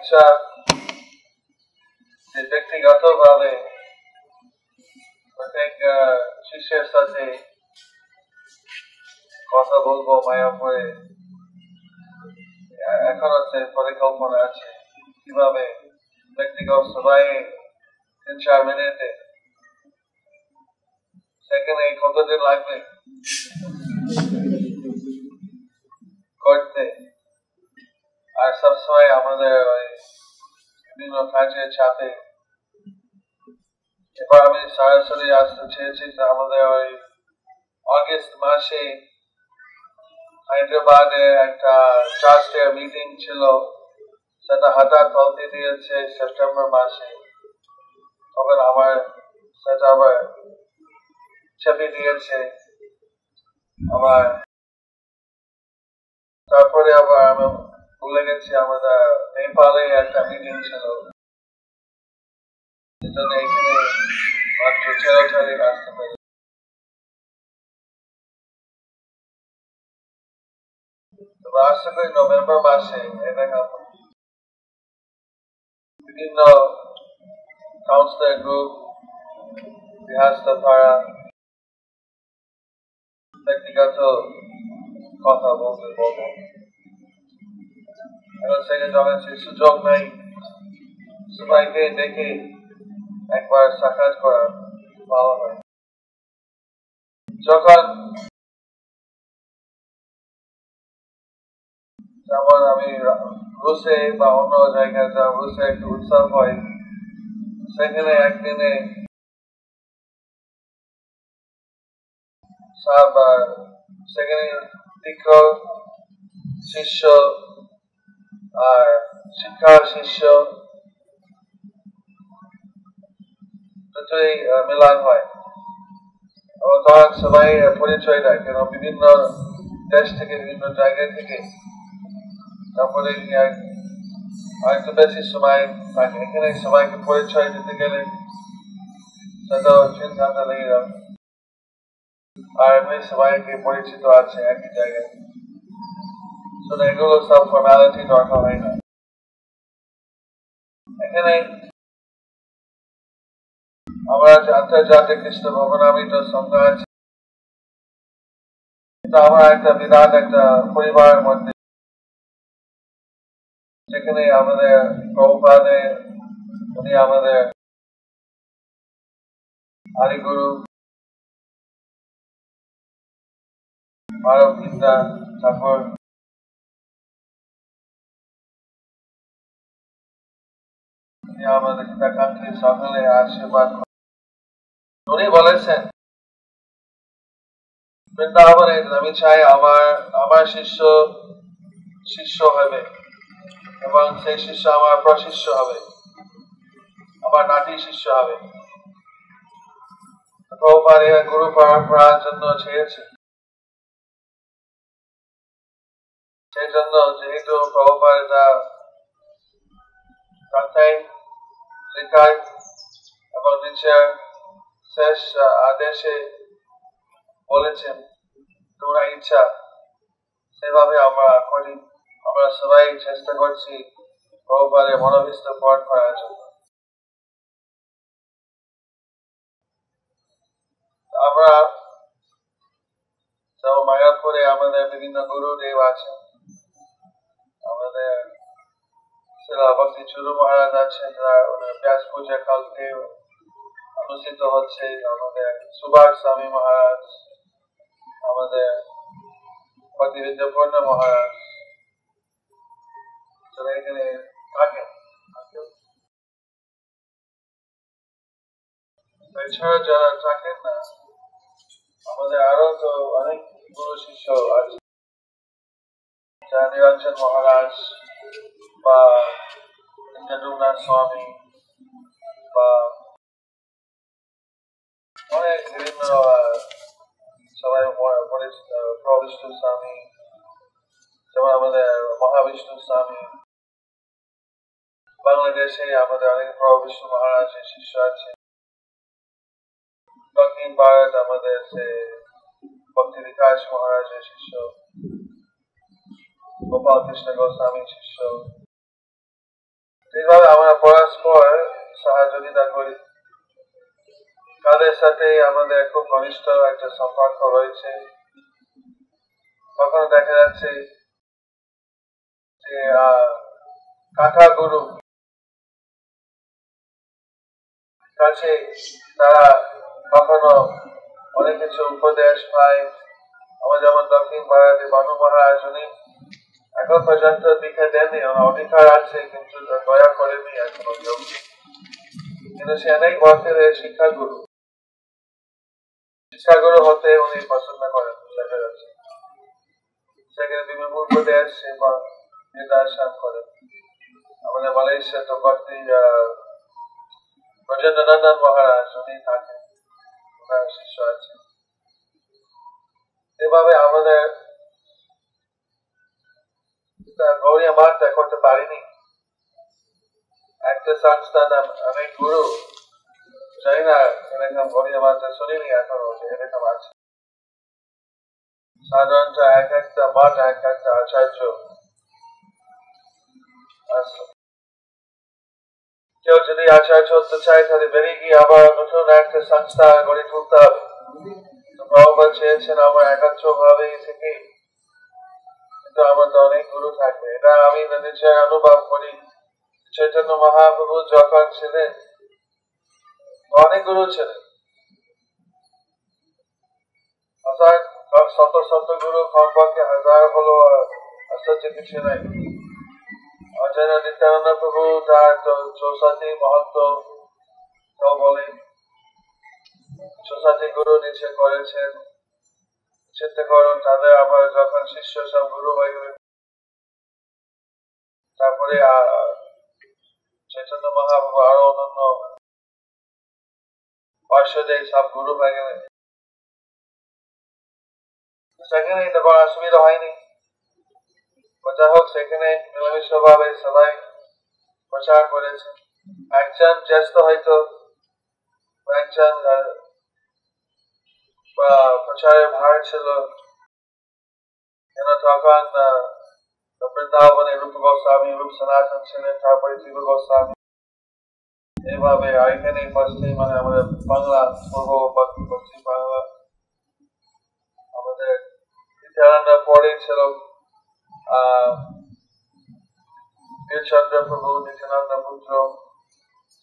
ইচ্ছা যে ব্যক্তিগতভাবে প্রত্যেক শিষ্যের সাথে কথা বলবো মায়াপুরে। এখন হচ্ছে পরিকল্পনা আছে কিভাবে ব্যক্তিগত সবাই 3-4 মিনিটে সেখানে কতদিন লাগবে করতে। আর সবসময় আমাদের ওই বিভিন্ন কাজের চাপে এবার আমি সরাসরি আসতে চেয়েছি। আমাদের ওই অগস্ট মাসে হায়দ্রাবাদে একটা ট্রাস্টের মিটিং ছিল, সেটা হঠাৎ বলতে দিয়েছে সেপ্টেম্বর মাসে। তখন আমার সেটা আবার চেপে দিয়েছে আবার। তারপরে আবার আমি ভুলে গেছি আমাদের নেপালে একটা মিটিং ছিল, সেজন্য এখানে মাত্র 13 তারিখ আসতে পারি। আশা করি নভেম্বর মাসে বিভিন্ন কাউন্সিলর গ্রুপ গৃহস্থভাড়া ব্যক্তিগত কথা বলতে বলবো। এখন থেকে যখন সে সুযোগ নেই সবাইকে দেখে একবার সাক্ষাৎ করা ভালো হয়। যখন যেমন আমি রুশে বা অন্য জায়গায় যা রুশে একটু উৎসব হয়, সেখানে একদিনে সব সেখানে শিক্ষক শিষ্য আর শিক্ষা শিষ্য দুটোই মিলন হয়। তখন সবাই পরিচয় দেয়, কেন বিভিন্ন দেশ থেকে বিভিন্ন জায়গা থেকে। তারপরে আরেকটু বেশি সময় থাকে এখানে সবাইকে পরিচয় দিতে গেলে সেটাও চিন্তা লেগে যাবে। আর এমনি সবাইকে পরিচিত আছে একই জায়গায়, এগুলো সব ফর্মালিটি দরকার হয় না। এখানে আমরা আন্তর্জাতিক কৃষ্ণ ভবনামৃত সংঘ আছে, আমরা একটা বিরাট একটা পরিবারের মধ্যে, যেখানে আমাদের প্রভুপাদে উনি আমাদের আদিগুরু মানববিদ্যা ঠাকুর, উনি আমাদের হিতাকাঙ্ক্ষী সকলে আশীর্বাদ। উনি বলেছেন বৃন্দাবনে আমি চাই আমার শিষ্য শিষ্য হবে এবং সেই শিষ্য আমার প্রশিষ্য হবে, আমার নাতি শিষ্য হবে। প্রভুপাদ গুরু পরম্পরার জন্য চেয়েছে। সেই জন্য যেহেতু প্রভুপাদ গ্রন্থায় লেখায় এবং নিজের শেষ আদেশে বলেছেন তোমরা ইচ্ছা সেভাবে আমরা করি। আমরা সবাই চেষ্টা করছি প্রভুপাদের মনোভীষ্ট পূরণ করার জন্য। আমরা মায়াপুরে আমাদের বিভিন্ন গুরুদেব আছেন। আমাদের ভক্তি চুরু মহারাজ আছেন, ব্যাস পূজা কালকে অনুষ্ঠিত হচ্ছে। আমাদের সুভাষ স্বামী মহারাজ, আমাদের ভক্তি বিদ্যাপূর্ণ মহারাজ যারা এখানে থাকেন। এছাড়া যারা থাকেন না, আমাদের আরো তো অনেক গুরু শিষ্য আছে, নিরঞ্জন মহারাজ বা যদুনাথ স্বামী বা অনেক বিভিন্ন সবাই প্রবিষ্ণু স্বামী, যেমন আমাদের মহাবিষ্ণু স্বামী। বাংলাদেশে আমাদের অনেক প্রবিষ্ণু মহারাজের শিষ্য আছে। দক্ষিণ ভারত আমাদের ভক্তি বিকাশ মহারাজের শিষ্য, গোপাল কৃষ্ণ গোস্বামী শিষ্য। এইভাবে আমরা পরস্পর সহযোগিতা করি। তাদের সাথে আমাদের খুব ঘনিষ্ঠ একটা সম্পর্ক রয়েছে। কখনো দেখা যাচ্ছে যে কাকা গুরু কাছে তারা কখনো অনেক কিছু উপদেশ পায়। আমার যেমন দক্ষিণ ভারতে বানু মহারাজ, উনি এখন পর্যন্ত দীক্ষা দেননি, অধিকার আছে কিন্তু দয়া করেনি এখনো কেউ, কিন্তু সে অনেক ভক্তের শিক্ষাগুরু হতে উনি পছন্দ করেন। দেখা যাচ্ছে সেখানে বিভিন্ন উপদেশ বা নির্দেশন করেন। আমাদের মালয়েশিয়া তো ভক্তি ব্রজেন্দ্রনন্দন মহারাজ, উনি থাকেন, ওনার শিষ্য আছে। এভাবে আমাদের গৌরী মাতা করতে পারিনি। একটা সংস্থান অনেক গুরু, জানি না এরকম গৌরী মাতা শুনিনি এখনো এরকম আছে। সাধারণত এক একটা মঠ, এক একটা আচার্য। কেউ যদি আচার্য হতে চায় তাহলে বেরিয়ে গিয়ে আবার নতুন একটা সংস্থা গড়ে তুলতে হবে। ভগবান চেয়েছেন আমার একাত্ম ভাবে থেকে, কিন্তু আমাদের অনেক গুরু থাকবে। এটা আমি নিজের অনুভব করি। চৈতন্য মহাপ্রভু যখন ছিলেন অনেক গুরু ছিলেন, শত শত গুরু কমপক্ষে হাজার হলো আশ্চর্য কিছু নাই। অজয় নিত্যানন্দ প্রভু তার 64 মহত্ব বলেন, 64 গুরু নিচে করেছেন। চিন্তা করুন, তাদের আবার যখন শিষ্য সব গুরু হয়ে গেলেন, তারপরে চৈতন্য মহাপ্রভু আরো অন্যান্য পার্শ্বদের সব গুরু হয়ে গেলেন। সেখানে এটা বড় অসুবিধা হয়নি। যাই হোক, সেখানে মিলামিশ ভাবে সবাই প্রচার করেছে। একজন জ্যেষ্ঠ হয়তো একজন প্রচারের ভার ছিল, কেন তখন বৃন্দাবনে রূপ গোস্বামী, রূপ সনাতন ছিলেন, তারপরে জীব গোস্বামী। এইভাবে এখানে পশ্চিম মানে আমাদের বাংলা, পূর্ব পশ্চিম বাংলা, আমাদের নিত্যানন্দ পরে ছিল বীরচন্দ্র প্রভু, নিত্যানন্দ পুত্র,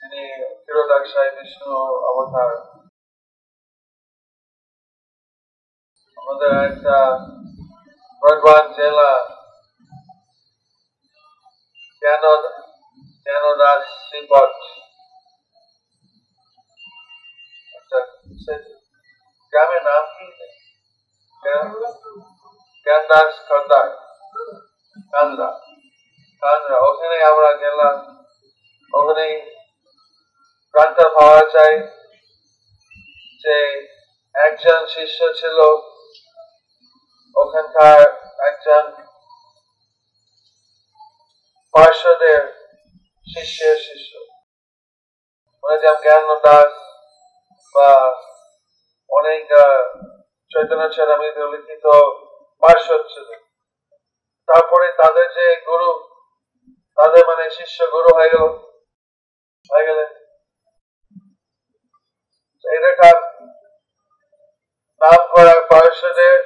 তিনি ক্ষীরোদাক্ষায় বিষ্ণু অবতার। আমাদের একটা বর্ধমান জেলা জ্ঞানদাস শ্রীপদ, গ্রামের নাম কি? জ্ঞানদাস খর্দার, কান্দ্রা। ওখানে আমরা গেলাম। ওখানে জানতে পাওয়া যায় যে একজন শিষ্য ছিল ওখানকার একজন পার্শ্বদের শিষ্যের শিষ্য, মানে যেমন জ্ঞান দাস বা অনেক চৈতন্য চরিতামৃতে লিখিত পার্শ্বদ ছিলেন। তারপরে তাদের যে গুরু, তাদের মানে শিষ্য গুরু হয়ে গেলেন। এটাকার নাম করা পার্শ্বদের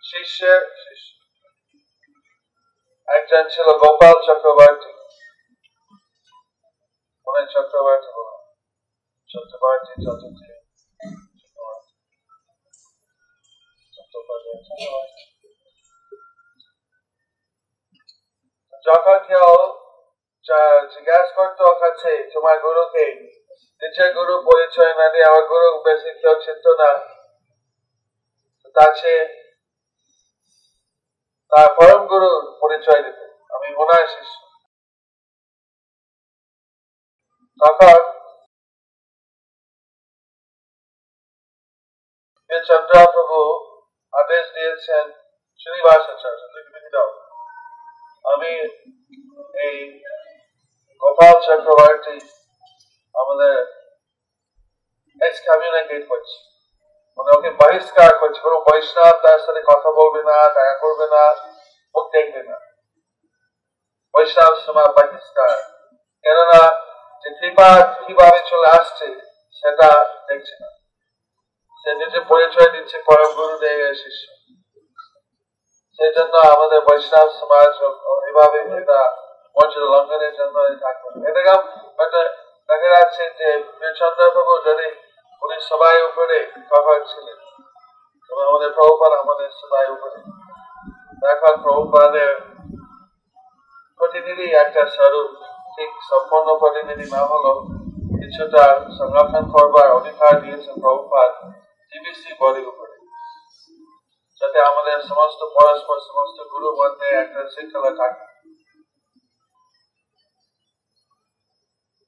শিষ্যের শিষ্য একজন ছিল গোপাল চক্রবর্তী। অনেক চক্রবর্তী যখন কেউ জিজ্ঞাসা করতো কাছে তোমার গুরুকে, নিজের গুরু পরিচয় না দিয়ে আমার গুরু বেশি কেউ চিনত না, তার পরম গুরু পরিচয় দিত, আমি ওনার শিষ্য। তখন চন্দ্র প্রভু আদেশ দিয়েছেন শ্রীনিবাসাচার্য, আমি এই গোপাল চক্রবর্তী আমাদের এক্সকমিউনিকেট করছি, মানে ওকে বহিষ্কার করছে। কোনো বৈষ্ণব তার সাথে কথা বলবে না, দেখা করবে না, মুখ দেখবে না, বৈষ্ণব সমাজ বহিষ্কার। কেননা যে কৃপা কিভাবে চলে আসছে সেটা দেখছে না। সে নিজে পরিচয় দিচ্ছে পরম গুরুদেবের শিষ্য। সেই জন্য আমাদের বৈষ্ণব সমাজ এভাবে এটা মর্যাদা লঙ্ঘনের জন্য থাকবে। এটা দেখা যাচ্ছে যে চন্দ্রপ্রভু যদি উনি সবাই উপরে কভার ছিলেন, আমাদের প্রভুপাদ আমাদের সবাই উপরে, এখন প্রভুপাদের প্রতিনিধি একটা স্বরূপ ঠিক সম্পূর্ণ প্রতিনিধি না হলো কিছুটা সংরক্ষণ করবার অধিকার দিয়েছেন প্রভুপাদ জিবিসি বডির উপরে, যাতে আমাদের সমস্ত পরস্পর সমস্ত গুরুর মধ্যে একটা শৃঙ্খলা থাকে।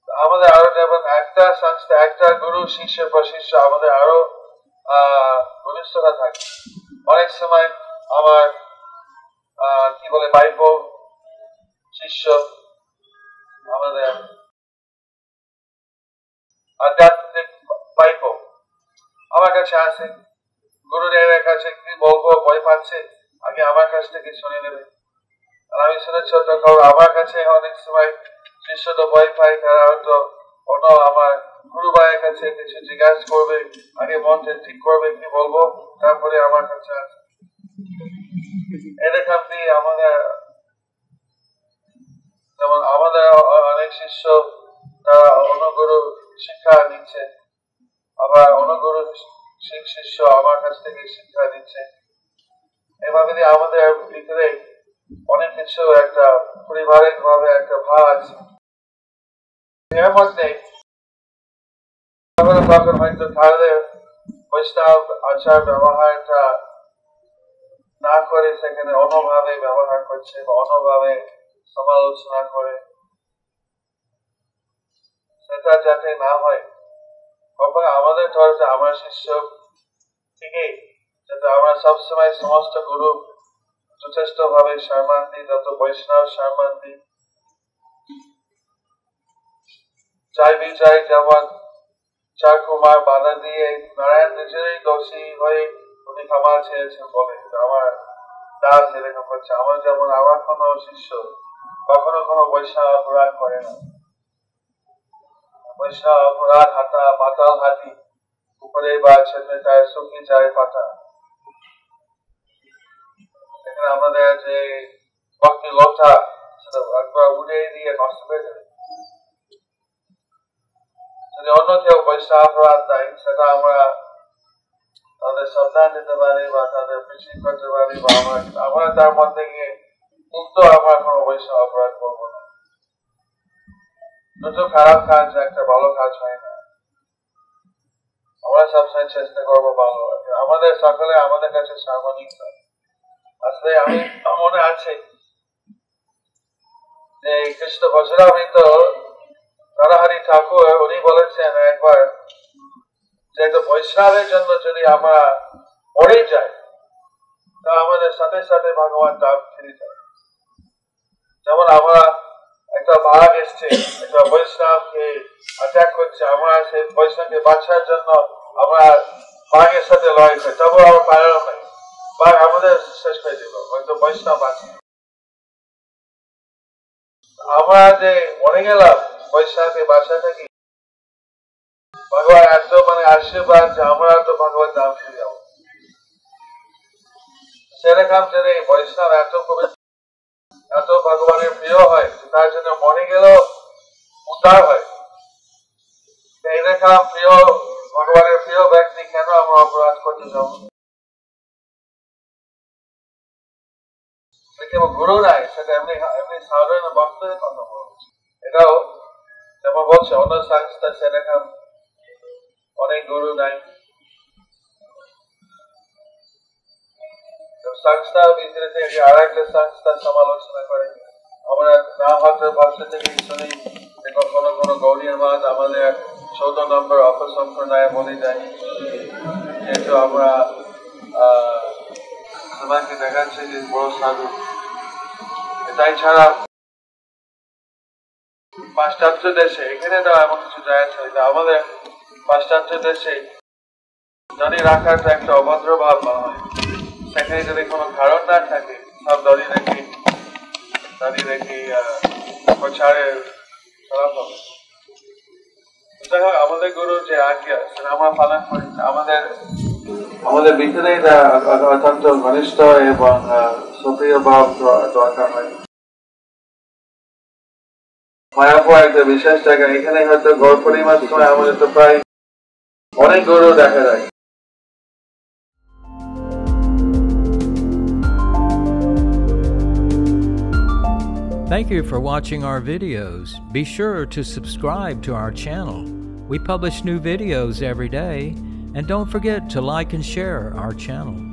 আমাদের আরো যেমন একটা সংস্থা, একটা গুরু শিষ্যের পর শিষ্য আমাদের আরো ঘনিষ্ঠতা থাকে। অনেক সময় আমার কি বলে ভাইপো শিষ্য আমাদের আধ্যাত্মিক ভাইপো আমার কাছে আসে, গুরুদেবের কাছে কি বলবো ভয় পাচ্ছে, আগে আমার কাছ থেকে শুনে নেবে। আর আমি শুনে ছোট খবর আমার কাছে অনেক সময় শিষ্য তো ভয় পাই, তারা হয়তো অন্য আমার গুরু ভাইয়ের কাছে কিছু জিজ্ঞাসা করবে, আগে মনটা ঠিক করবে কি বলবো, তারপরে আমার কাছে আসে। এরকম দিয়ে আমাদের যেমন আমাদের অনেক শিষ্য তারা অন্য গুরু শিক্ষা নিচ্ছে, আবার অন্য গুরু শিষ্য আমার কাছ থেকে শিক্ষা দিচ্ছে। এভাবে আমাদের ভিতরে অনেক কিছু একটা পারিবারিক ভাবে একটা ভাব আছে। এর মধ্যে তখন হয়তো তাদের বৈষ্ণব আচার ব্যবহারটা না করে সেখানে অন্যভাবে ব্যবহার করছে বা অন্যভাবে সমালোচনা করে, সেটা যাতে না হয়। আমাদের ধরতে আমার শিষ্য ঠিকই যাতে আমরা সবসময় সমস্ত গুরু যথেষ্ট ভাবে সম্মান দিই, যত বৈষ্ণব সম্মান দিই। চাইবি চাই যেমন চার কুমার বাধা দিয়ে নারায়ণ নিজেরই দোষী হয়ে উনি ক্ষমা চেয়েছেন বলে আমার দাস এরকম হচ্ছে। আমার যেমন আমার কোনো শিষ্য কখনো কোনো বৈষ্ণব অপরাধ করে না। বৈষ্ণব অপরাধ হাতা পাতাল হাতি উপরে বা ছেলে যায় সুখী যায় পাতা। এখানে আমাদের যে ভক্তি লোটা সেটা একবার উড়ে দিয়ে নষ্ট হয়ে যাবে। যদি অন্য কেউ বৈষ্ণব অপরাধ দেয় সেটা আমরা তাদের সাবধান দিতে পারি বা তাদের বৃষ্টি করতে পারি, বা আমরা তার মধ্যে গিয়ে মুক্ত আমরা কোনো বৈষ্ণব অপরাধ করবো না। দুটো খারাপ কাজ একটা ভালো কাজ হয় না। আমরা সবসময় চেষ্টা করবো ভালো। আমাদের সকলে আমাদের কাছে সার্বজনীন। আসলে আমি মনে আছে যে কৃষ্ণ বজ্রামৃত নরহরি ঠাকুর উনি বলেছেন একবার যে একটা বৈষ্ণবের জন্য যদি আমরা মরে যাই তা আমাদের সাথে সাথে ভগবান দাম ফিরে যায়। যেমন আমরা একটা বাঘ এসছে একটা বৈষ্ণবকে অ্যাটাক করছে, আমরা সেই বৈষ্ণবকে বাঁচার জন্য আমরা বাঘের সাথে লড়াই করি, তবু আমার পারেও নাই, বাঘ আমাদের শেষ করে দিল, হয়তো বৈষ্ণব আছে। আমরা যে মরে গেলাম বৈষ্ণবকে বাঁচা থাকি, ভগবান এত আশীর্বাদ যে আমরা তো ভগবান দাম ফিরে যাবো। সেরকম যদি বৈষ্ণব এত ভগবানের প্রিয় হয় তার জন্য মরে গেলেও উদ্ধার হয়। এরকম প্রিয় ভগবানের প্রিয় ব্যক্তি কেন আমরা অপরাধ করতে যাব? কেবল গুরু নাই, সেটা এমনি এমনি সাধারণ ভক্তের কথা বলছে। এটাও যেমন বলছে অন্য সংস্থা সেরকম অনেক গুরু নাই। সংস্থার ভিতরে থেকে আর একটা সংস্থা সমালোচনা করে। আমরা না হতে ভক্ত থেকে শুনি কখনো কোনো গৌরীয় মাস আমাদের 14 নম্বর অপসম্প্রদায় বলে যায়, যেহেতু আমরা সবাইকে দেখাচ্ছে যে বড় সাধু। এটাই ছাড়া পাশ্চাত্য দেশে এখানে তো এমন কিছু যায় আছে, আমাদের পাশ্চাত্য দেশে যদি রাখাটা একটা অভদ্র ভাব না হয়, সেখানে যদি কোনো কারণ না থাকে সব দাঁড়িয়ে রেখে প্রচারের খারাপ হবে। যাই হোক, আমাদের গুরু যে আজ্ঞা সেটা আমরা পালন করি, আমাদের ভিতরেই অত্যন্ত ঘনিষ্ঠ এবং সক্রিয় ভাব দরকার হয়। মায়াপুর একটা বিশেষ জায়গা, এখানে হয়তো গড় পরিমাণ সময় আমাদের তো প্রায় অনেক গরু দেখা যায়। Thank you for watching our videos. Be sure to subscribe to our channel. We publish new videos every day, and don't forget to like and share our channel.